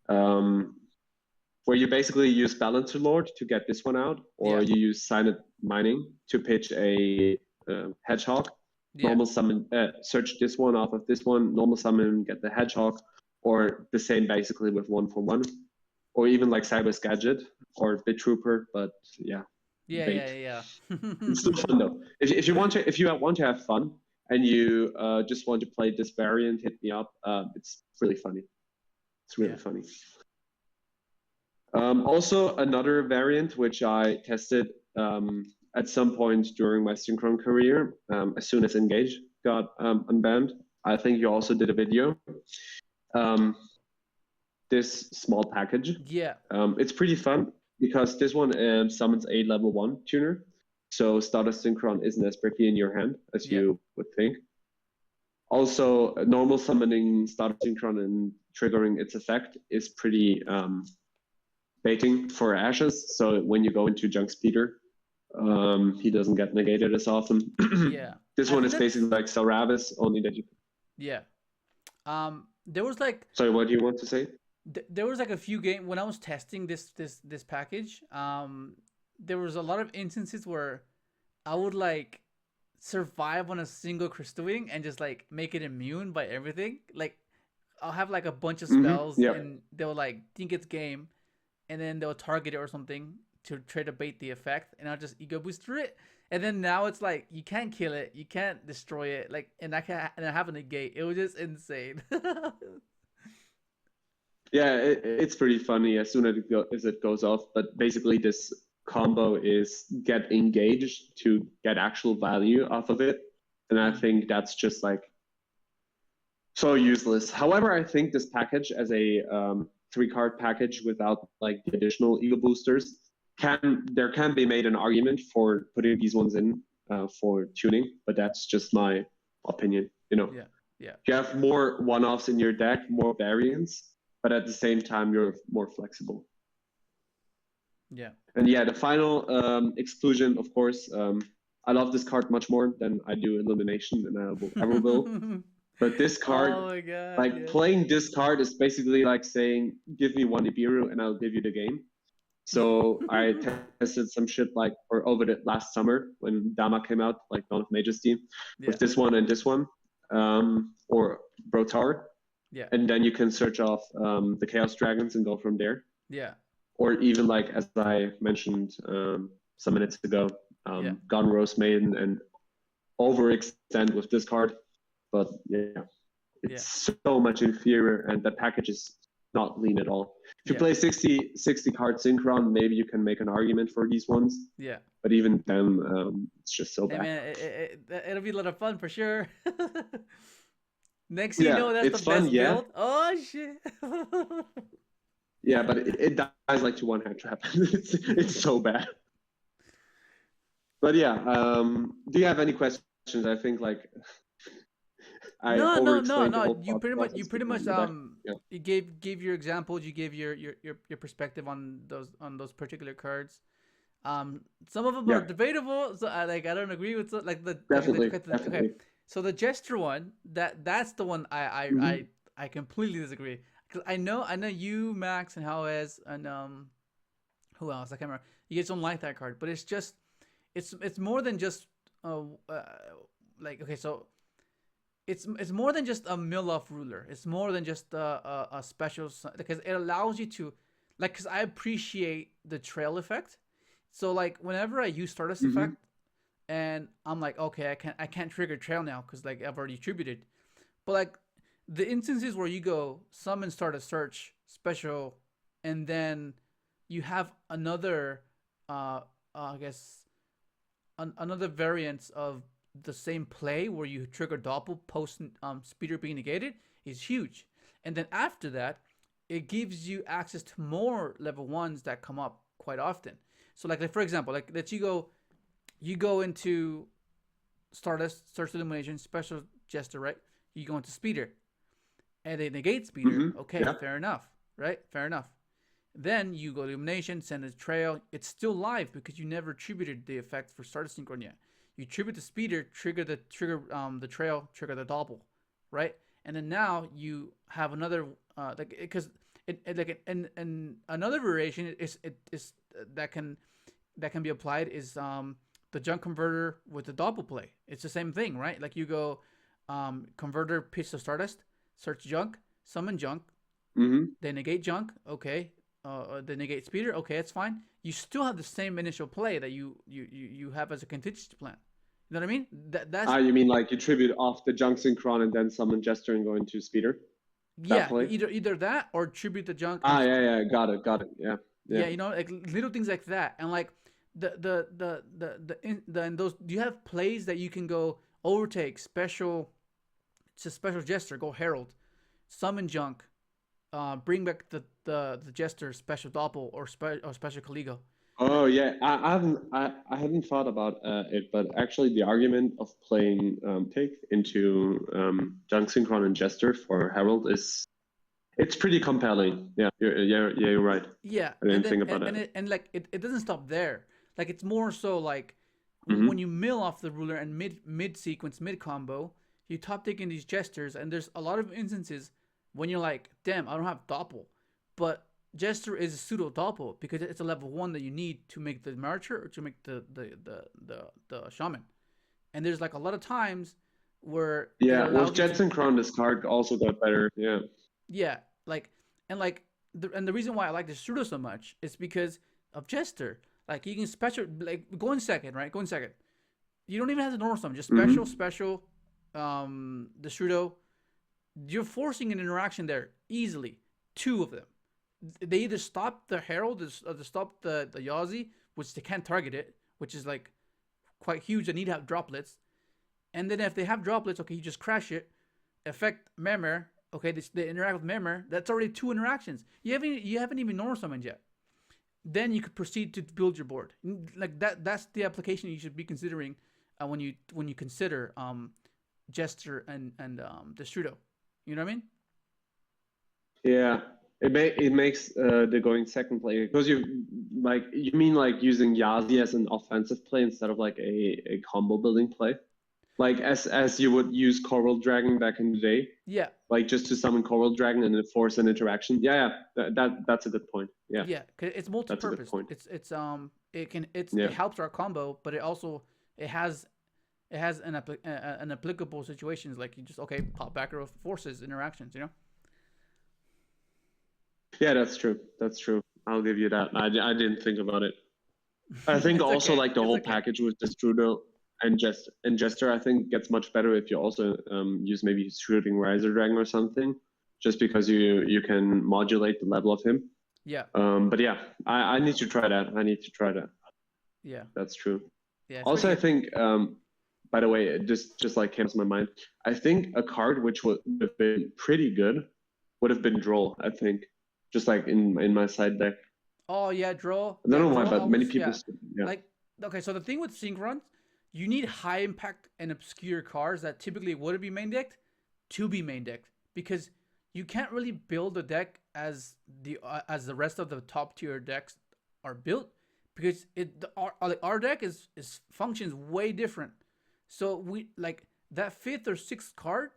Where you basically use Balancer Lord to get this one out, or you use Silent Mining to pitch a Hedgehog. Normal summon, search this one off of this one, normal summon, get the Hedgehog, or the same basically with 1-for-1. Or even like Cyber's Gadget or Bit Trooper, but yeah. Yeah. It's still fun though. If you want to have fun and you just want to play this variant, hit me up. It's really funny. It's really funny. Also, another variant which I tested at some point during my Synchron career, as soon as Engage got unbanned. I think you also did a video. This small package. It's pretty fun because this one summons a level 1 tuner. So Stardust Synchron isn't as bricky in your hand as you would think. Also, normal summoning Stardust Synchron and triggering its effect is pretty baiting for Ashes. So when you go into Junk Speeder, he doesn't get negated as often. Yeah. This I one think is basically like Salravis, only that you. yeah. There was like Sorry, what do you want to say? there was like a few game when I was testing this package. There was a lot of instances where I would like survive on a single crystal wing and just like make it immune by everything. Like I'll have like a bunch of spells Yep. and they'll like think it's game, and then they'll target it or something to try to bait the effect, and I'll just ego booster it. And then now it's like you can't kill it, you can't destroy it, like, and I have a negate. It was just insane. Yeah, it's pretty funny as soon as it goes off. But basically, this combo is get engaged to get actual value off of it, and I think that's just like so useless. However, I think this package as a 3-card package without like the additional ego boosters there can be made an argument for putting these ones in for tuning, but that's just my opinion. You know, Yeah. you have more one-offs in your deck, more variants, but at the same time you're more flexible. Yeah. And yeah, the final exclusion, of course. I love this card much more than I do Illumination, and I ever will. But this card, Oh my god! like Yeah. playing this card is basically like saying, "Give me 1 Ibiru and I'll give you the game." So I tested some shit like or over it last summer when Dama came out, like Dawn of Mages team, with this one and this one, or Brotar. Yeah. And then you can search off the Chaos Dragons and go from there. Yeah. Or even like as I mentioned some minutes ago, Gun Rose Maiden and overextend with this card. But yeah, it's so much inferior, and the package is not lean at all. If you play 60 card Synchron, maybe you can make an argument for these ones. Yeah. But even then, it's just so bad. Hey man, it'll be a lot of fun for sure. Next, you know, that's the best build. Oh shit. Yeah, but it dies like to one hand trap. it's so bad. But yeah, do you have any questions? I think like no. You pretty much yeah. you gave your examples. You gave your perspective on those particular cards. Some of them are debatable. So I don't agree with like the definitely. Okay. So the gesture one, that's the one I completely disagree. Because I know you, Max, and Howes, and who else? I can't remember. You guys don't like that card, but it's just it's more than just like, okay, so it's more than just a mill-off ruler. It's more than just a special, because it allows you to, like, because I appreciate the trail effect. So like whenever I use Stardust effect, and I'm like, okay, I can't trigger trail now because like I've already attributed, but like the instances where you go summon, start a search special, and then you have another I guess another variant of the same play where you trigger doppel post speeder being negated is huge. And then after that, it gives you access to more level 1s that come up quite often. So like for example, like that you go into Stardust, Search Illumination, Special Jester, right? You go into Speeder, and they negate Speeder. Okay, fair enough, right? Fair enough. Then you go to Illumination, send a trail. It's still live because you never attributed the effect for Stardust Synchron yet. You tribute the Speeder, trigger the trail, trigger the double, right? And then now you have another like, because and another variation is that can be applied is the junk converter with the double play. It's the same thing, right? Like you go converter pitch to Stardust, search junk, summon junk, they negate junk, okay. They negate Speeder, okay, it's fine. You still have the same initial play that you have as a contingency plan. You know what I mean? That's you mean like you tribute off the junk Synchron and then summon Jester and go into Speeder? Yeah, either that or tribute the junk. Yeah, got it. Yeah, you know, like little things like that, and like and those. Do you have plays that you can go overtake special? It's a special Jester. Go Herald, summon junk, bring back the Jester special doppel or special Caligo. Oh yeah, I hadn't thought about it, but actually the argument of playing take into junk Synchron and Jester for Herald is It's pretty compelling. Yeah, you're right. Yeah, I and didn't then think about it doesn't stop there. Like it's more so like when Mm-hmm. you mill off the ruler and mid sequence, mid combo, you top deck in these gestures, and there's a lot of instances when you're like, damn, I don't have doppel, but gesture is a pseudo doppel because it's a level one that you need to make the marcher or to make the shaman. And there's like a lot of times where it Yeah, with allows you Jet to Synchron, this card also got better. Yeah. yeah, like and like the reason why I like the pseudo so much is because of Jester. Like you can special like go in second, right? Go in second. You don't even have the normal summon, just Mm-hmm. special, the pseudo. You're forcing an interaction there easily. Two of them. They either stop the Herald or they stop the Yazi, which they can't target it, which is like quite huge. They need to have droplets. And then if they have droplets, okay, you just crash it, affect Memmer. Okay, they interact with Memmer. That's already two interactions. You haven't even normal summoned yet. Then you could proceed to build your board. Like that. That's the application you should be considering when you consider Jester and Destrudo. You know what I mean? Yeah. It makes the going second play because you mean like using Yazi as an offensive play instead of like a combo building play, like as you would use Coral Dragon back in the day, Yeah, like just to summon Coral Dragon and then force an interaction. Yeah, that's a good point. Yeah, yeah. 'Cause it's that's a good multi-purpose. point. It Yeah, helps our combo, but it has an applicable situations like you just okay pop back or forces interactions. You know? yeah, that's true. That's true. I'll give you that. I didn't think about it. I think It's also okay. like the It's whole okay. package with the Strudel and Jester, I think gets much better if you also use maybe Shooting Riser Dragon or something, just because you can modulate the level of him. Yeah, But yeah, I need to try that. I need to try that. yeah, That's true. yeah. It's pretty Also, I good. think, by the way, it just like came to my mind. I think a card which would have been pretty good would have been Droll. I think, just like in my side deck. Oh yeah, draw. I don't Yeah, know why, draw but many almost. people, Yeah, yeah, like okay. So the thing with Synchron, you need high impact and obscure cards that typically wouldn't be main decked to be main decked because you can't really build a deck as the rest of the top tier decks are built because our deck is functions way different. So we like that fifth or sixth card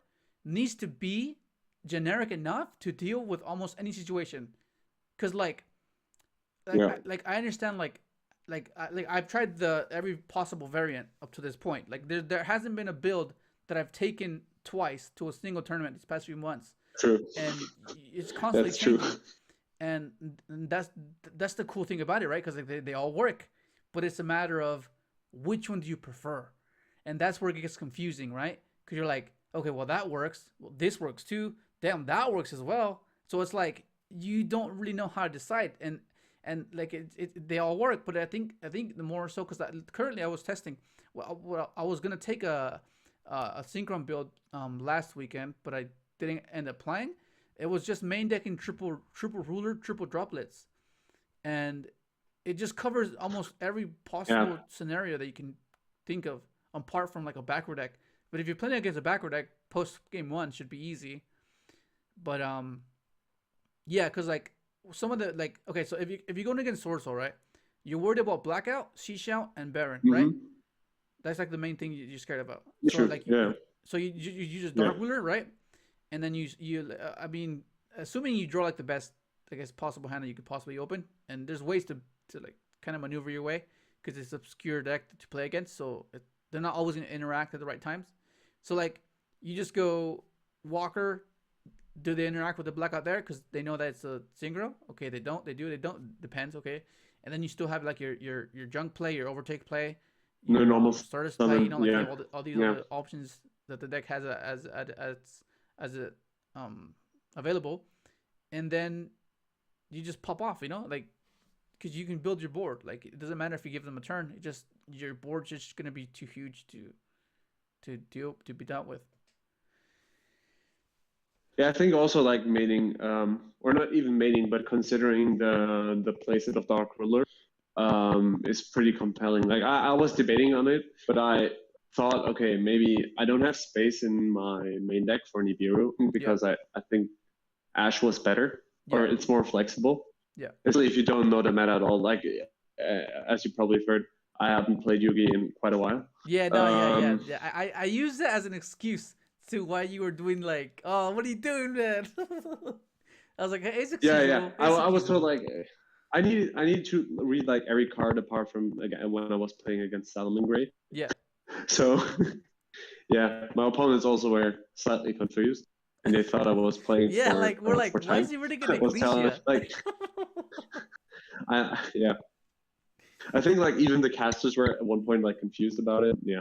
needs to be generic enough to deal with almost any situation. Cause yeah, I understand like I've tried the every possible variant up to this point. Like there hasn't been a build that I've taken twice to a single tournament these past few months, true. and it's constantly That's true. changing. And that's the cool thing about it, right? Because like they all work, but it's a matter of which one do you prefer, and that's where it gets confusing, right? Because you're like, okay, well that works, well this works too, damn that works as well. So it's like you don't really know how to decide, and like they all work, but I think the more so because currently I was testing. Well, I was gonna take a synchron build last weekend, but I didn't end up playing. It was just main decking triple ruler, triple droplets, and it just covers almost every Yeah, possible scenario that you can think of, apart from like a backward deck. But if you're playing against a backward deck, post game one should be easy. But yeah, because like some of the like okay, so if you're going against Sword Soul, right? You're worried about Blackout, Seashell, and Baron, right? mm-hmm. That's like the main thing you're scared about. So True. like Yeah, so you use yeah, Dark Ruler, right? And then I mean, assuming you draw like the best I guess possible hand that you could possibly open, and there's ways to like kind of maneuver your way because it's obscure deck to play against, so they're not always gonna interact at the right times. So like you just go Walker. Do they interact with the blackout there because they know that it's a synchro? Okay, they don't. They do. They don't. Depends. Okay, and then you still have like your junk play, your overtake play, no your normal Stardust play. You summon. know, like you Yeah, have all these yeah, other options that the deck has as a available, and then you just pop off. You know, like because you can build your board. Like it doesn't matter if you give them a turn. It just your board's just gonna be too huge to be dealt with. yeah. I think also like mating, or not even mating, but considering the placement of Dark Ruler, is pretty compelling. Like I was debating on it, but I thought, okay, maybe I don't have space in my main deck for Nibiru Yeah. because I think Ash was better, or Yeah. it's more flexible. Yeah. Especially if you don't know the meta at all. Like, as you probably heard, I haven't played Yugi in quite a while. Yeah, no, yeah. I used it as an excuse to why you were doing like, oh, what are you doing, man? I was like, hey, it's Yeah. excusable. It's I was told excusable. like I need to read like every card apart from again when I was playing against Salomon Gray. Yeah. So yeah, my opponents also were slightly confused, and they thought I was playing Yeah, like we're like, for why time. is he really I gonna was telling Ecclesia? like yeah, I think like even the casters were at one point like confused about it. Yeah.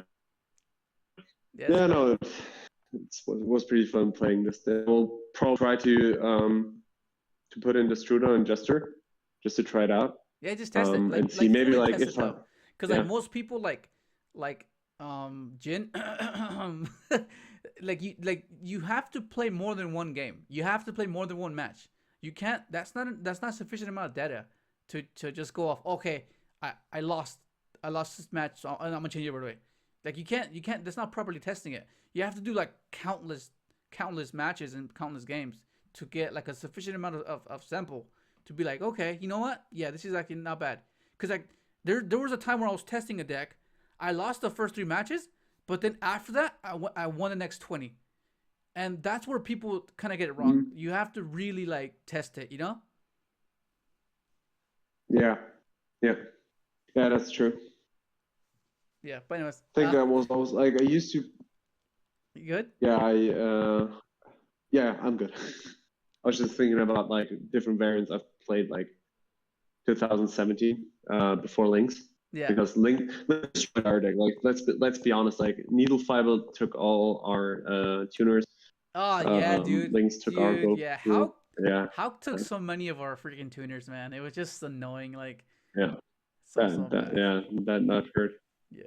Yeah, it's Yeah, fine. no, it was pretty fun playing this. We'll probably try to put in the Strudel and Jester just to try it out Yeah, just test it. and see Like maybe fully like test it if I though. Cause like yeah most people like Jin like you have to play more than one game. You have to play more than one match. You can't that's not sufficient amount of data to just go off, okay, I lost this match, so I'm gonna change it right away. Like you can't that's not properly testing it. You have to do like countless matches and countless games to get like a sufficient amount of sample to be like, okay, you know what? Yeah, this is actually not bad. Cause like there was a time where I was testing a deck, I lost the first 3 matches, but then after that I won the next 20, and that's where people kind of get it wrong. Mhm. You have to really like test it, you know? yeah yeah yeah that's true. Yeah. But anyways, I think that was like I used to you good? yeah I yeah I'm good. I was just thinking about like different variants I've played like 2017 before Links. Yeah. Because Link destroyed our deck. Like let's be honest. Like Needle Fiber took all our tuners. Oh yeah, Links took our dude. go Yeah. through. Yeah, How took so many of our freaking tuners, man? It was just annoying. Like yeah. so bad. That hurt. Yeah.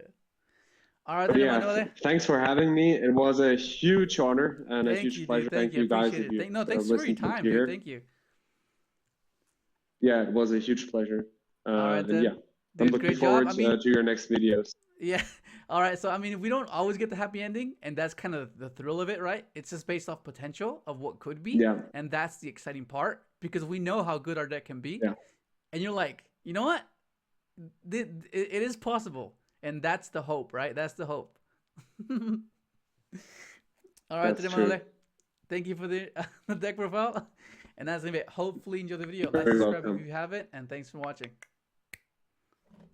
All right But then, yeah, Emanuele. thanks for having me. It was a huge honor and a Thank huge you, dude. pleasure. Thank Thank you. I you guys appreciate if it. you No, thanks for your listened to time, dude. here. Thank you. Yeah, it was a huge pleasure. All right And yeah, then, I'm dude. looking Great job. forward I mean, to your next videos. yeah. All right. So I mean, we don't always get the happy ending, and that's kind of the thrill of it, right? It's just based off potential of what could be, Yeah, and that's the exciting part because we know how good our deck can be, yeah, and you're like, you know what? It is possible, and that's the hope, right? That's the hope. All right, that's then, true. Emanuele. Thank you for the the deck profile, and that's gonna be it. Hopefully, enjoy the video. You're Like, very subscribe if welcome. you haven't, and thanks for watching.